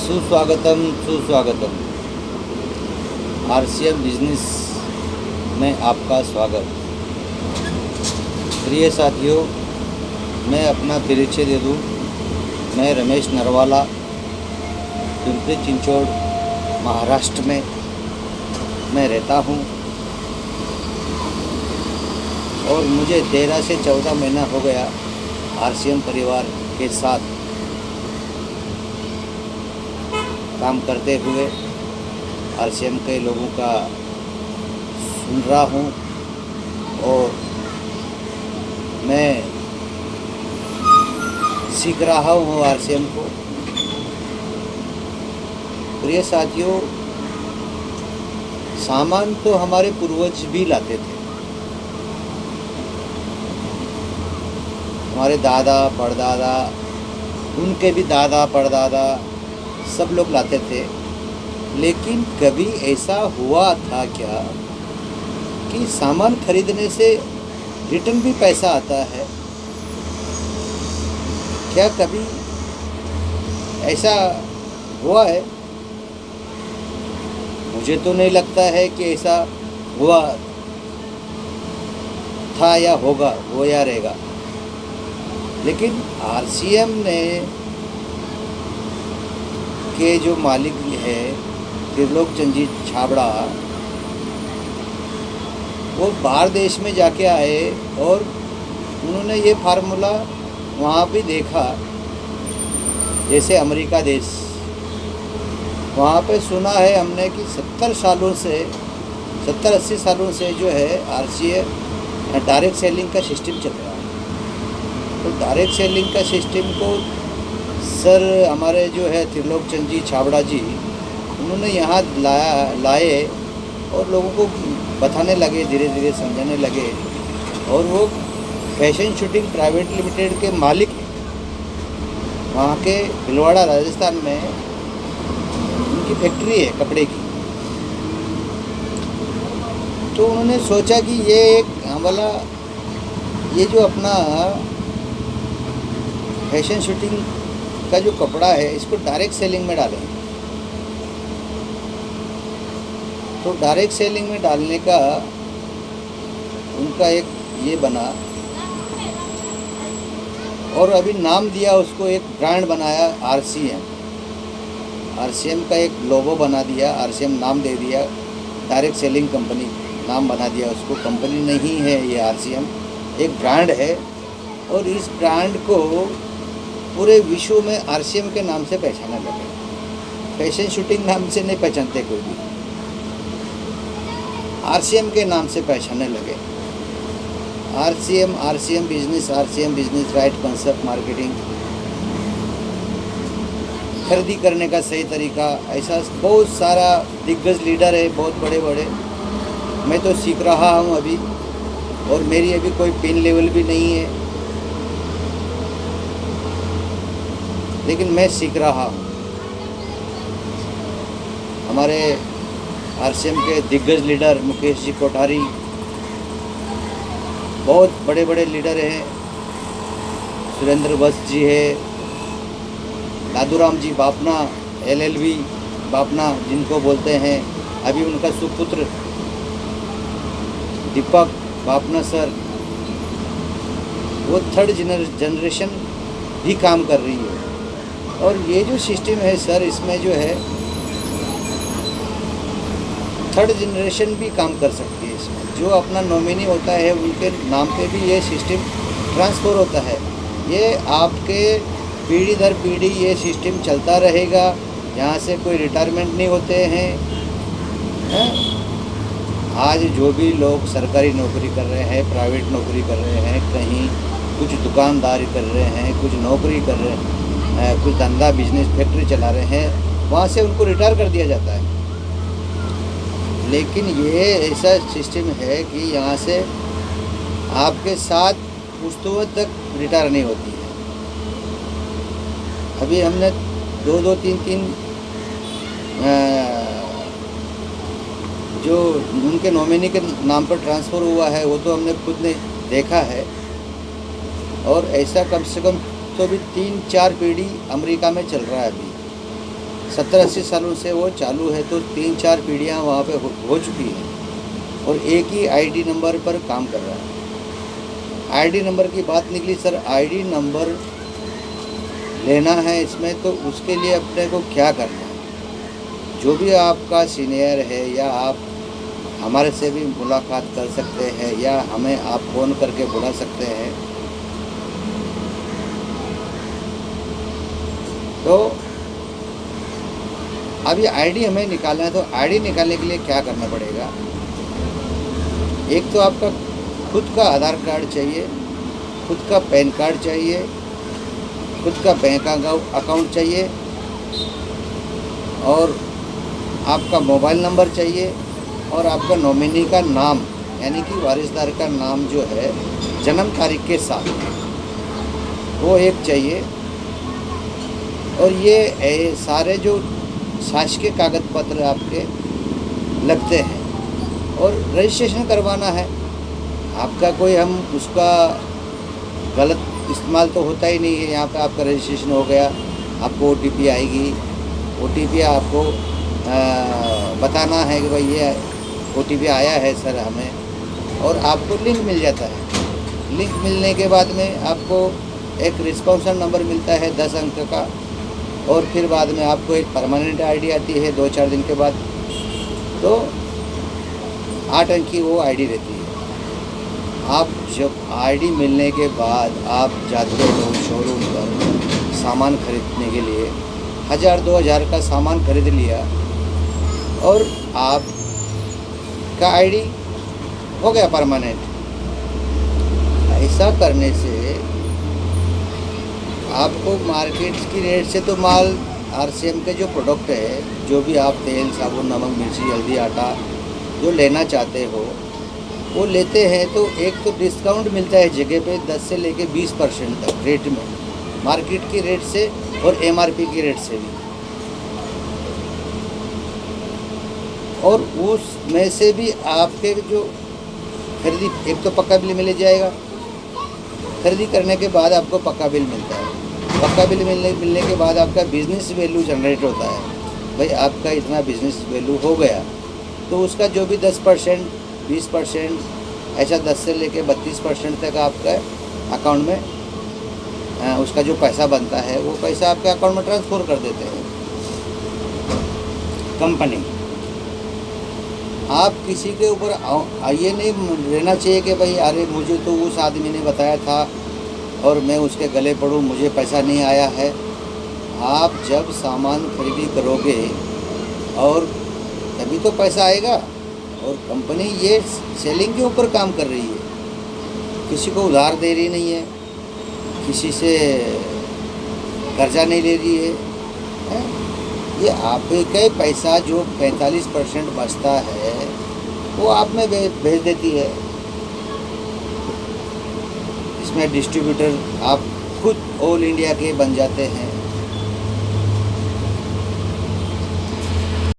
सुस्वागतम सुस्वागतम। RCM business में आपका स्वागत। प्रिय साथियों, मैं अपना परिचय दे दूं। मैं रमेश नरवाला, पिंपरी चिंचोड़, महाराष्ट्र में मैं रहता हूं और मुझे 13 से 14 महीना हो गया आरसीएम परिवार के साथ काम करते हुए आरसीएम के लोगों का सुन रहा हूँ और मैं सीख रहा हूँ आरसीएम को। प्रिय साथियों, सामान तो हमारे पूर्वज भी लाते थे। हमारे दादा परदादा, उनके भी दादा परदादा सब लोग लाते थे। लेकिन कभी ऐसा हुआ था क्या कि सामान खरीदने से रिटर्न भी पैसा आता है? क्या कभी ऐसा हुआ है? मुझे तो नहीं लगता है कि ऐसा हुआ था या होगा, वो या रहेगा। लेकिन आरसीएम ने के जो मालिक है त्रिलोक चंद जी छाबड़ा, वो बाहर देश में जाके आए और उन्होंने ये फार्मूला वहाँ भी देखा। जैसे अमेरिका देश, वहाँ पे सुना है हमने कि 70-80 सालों से जो है आरसीए डायरेक्ट सेलिंग का सिस्टम चल रहा है। तो डायरेक्ट सेलिंग का सिस्टम को सर हमारे जो है त्रिलोक चंद जी छाबड़ा जी, उन्होंने यहाँ लाए और लोगों को बताने लगे, धीरे धीरे समझाने लगे। और वो फैशन शूटिंग प्राइवेट लिमिटेड के मालिक हैं, वहाँ के भिलवाड़ा राजस्थान में उनकी फैक्ट्री है कपड़े की। तो उन्होंने सोचा कि ये एक हमारा ये जो अपना फैशन शूटिंग का जो कपड़ा है, इसको डायरेक्ट सेलिंग में डालें। तो डायरेक्ट सेलिंग में डालने का उनका एक ये बना और अभी नाम दिया उसको, एक ब्रांड बनाया आरसीएम। आरसीएम का एक लोगो बना दिया, आरसीएम नाम दे दिया, डायरेक्ट सेलिंग कंपनी नाम बना दिया उसको। कंपनी नहीं है ये, आरसीएम एक ब्रांड है। और इस ब्रांड को पूरे विश्व में आरसीएम के नाम से पहचाना लगे। फैशन शूटिंग नाम से नहीं पहचानते कोई भी, आरसीएम के नाम से पहचानने लगे। RCM business right concept marketing, खरीदी करने का सही तरीका। ऐसा बहुत सारा दिग्गज लीडर है, बहुत बड़े बड़े। मैं तो सीख रहा हूँ अभी, और मेरी अभी कोई पिन लेवल भी नहीं है, लेकिन मैं सीख रहा हूँ। हमारे आरसीएम के दिग्गज लीडर मुकेश जी कोठारी, बहुत बड़े बड़े लीडर हैं। सुरेंद्र वत्स जी है, दादूराम जी बापना, LLV बापना जिनको बोलते हैं। अभी उनका सुपुत्र दीपक बापना सर, वो 3rd जनरेशन भी काम कर रही है। और ये जो सिस्टम है सर, इसमें जो है 3rd जनरेशन भी काम कर सकती है। इसमें जो अपना नॉमिनी होता है उनके नाम पे भी ये सिस्टम ट्रांसफ़र होता है। ये आपके पीढ़ी दर पीढ़ी ये सिस्टम चलता रहेगा। यहाँ से कोई रिटायरमेंट नहीं होते हैं। आज जो भी लोग सरकारी नौकरी कर रहे हैं, प्राइवेट नौकरी कर रहे हैं, कहीं कुछ दुकानदारी कर रहे हैं, कुछ नौकरी कर रहे हैं, कुछ धंधा बिजनेस फैक्ट्री चला रहे हैं, वहाँ से उनको रिटायर कर दिया जाता है। लेकिन ये ऐसा सिस्टम है कि यहाँ से आपके साथ पुश्तों तक रिटायर नहीं होती है। अभी हमने 2-2, 3-3 जो उनके नॉमिनी के नाम पर ट्रांसफ़र हुआ है, वो तो हमने खुद ने देखा है। और ऐसा कम से कम तो भी 3-4 पीढ़ी अमेरिका में चल रहा है अभी। 70-80 सालों से वो चालू है, तो 3-4 पीढ़ियाँ वहाँ पे हो चुकी हैं और एक ही आईडी नंबर पर काम कर रहा है। आईडी नंबर की बात निकली सर, आईडी नंबर लेना है इसमें, तो उसके लिए अपने को क्या करना है? जो भी आपका सीनियर है या आप हमारे से भी मुलाकात कर सकते हैं या हमें आप फ़ोन करके बुला सकते हैं। तो अब ये आईडी हमें निकालना है, तो आईडी निकालने के लिए क्या करना पड़ेगा? एक तो आपका खुद का आधार कार्ड चाहिए, खुद का पैन कार्ड चाहिए, खुद का बैंक अकाउंट चाहिए और आपका मोबाइल नंबर चाहिए और आपका नॉमिनी का नाम, यानी कि वारिसदार का नाम जो है जन्म तारीख के साथ, वो एक चाहिए। और ये सारे जो शासकीय कागज पत्र आपके लगते हैं और रजिस्ट्रेशन करवाना है आपका। कोई हम उसका गलत इस्तेमाल तो होता ही नहीं है। यहाँ पे आपका रजिस्ट्रेशन हो गया, आपको OTP आएगी, OTP आपको बताना है कि भाई ये OTP आया है सर हमें, और आपको लिंक मिल जाता है। लिंक मिलने के बाद में आपको एक रिस्पॉन्सर नंबर मिलता है 10 अंक का, और फिर बाद में आपको एक परमानेंट आईडी आती है 2-4 दिन के बाद, तो 8 अंक की वो आईडी रहती है। आप जब आईडी मिलने के बाद आप जाते हो शोरूम पर सामान खरीदने के लिए, 1000-2000 का सामान खरीद लिया और आपका आईडी हो गया परमानेंट। ऐसा करने से आपको मार्केट की रेट से तो माल RCM के जो प्रोडक्ट है, जो भी आप तेल, साबुन, नमक, मिर्ची, हल्दी, आटा जो लेना चाहते हो वो लेते हैं, तो एक तो डिस्काउंट मिलता है जगह पे 10 से लेके 20% तक रेट में, मार्केट की रेट से और MRP की रेट से भी। और उसमें से भी आपके जो खरीदी, एक तो पक्का बिल मिल जाएगा, खरीदी करने के बाद आपको पक्का बिल मिलता है। पक्का बिल मिलने के बाद आपका बिज़नेस वैल्यू जनरेट होता है। भाई आपका इतना बिज़नेस वैल्यू हो गया, तो उसका जो भी 10%, 20%, ऐसा 10 से लेके 32% तक आपका अकाउंट में उसका जो पैसा बनता है वो पैसा आपके अकाउंट में ट्रांसफ़र कर देते हैं कंपनी। आप किसी के ऊपर ये नहीं रहना चाहिए कि भाई अरे मुझे तो उस आदमी ने बताया था और मैं उसके गले पड़ूँ, मुझे पैसा नहीं आया है। आप जब सामान खरीदी करोगे और तभी तो पैसा आएगा। और कंपनी ये सेलिंग के ऊपर काम कर रही है, किसी को उधार दे रही नहीं है, किसी से कर्जा नहीं ले रही है। ये आपका पैसा जो 45% बचता है वो आप में भेज देती है। इसमें डिस्ट्रीब्यूटर आप खुद ऑल इंडिया के बन जाते हैं।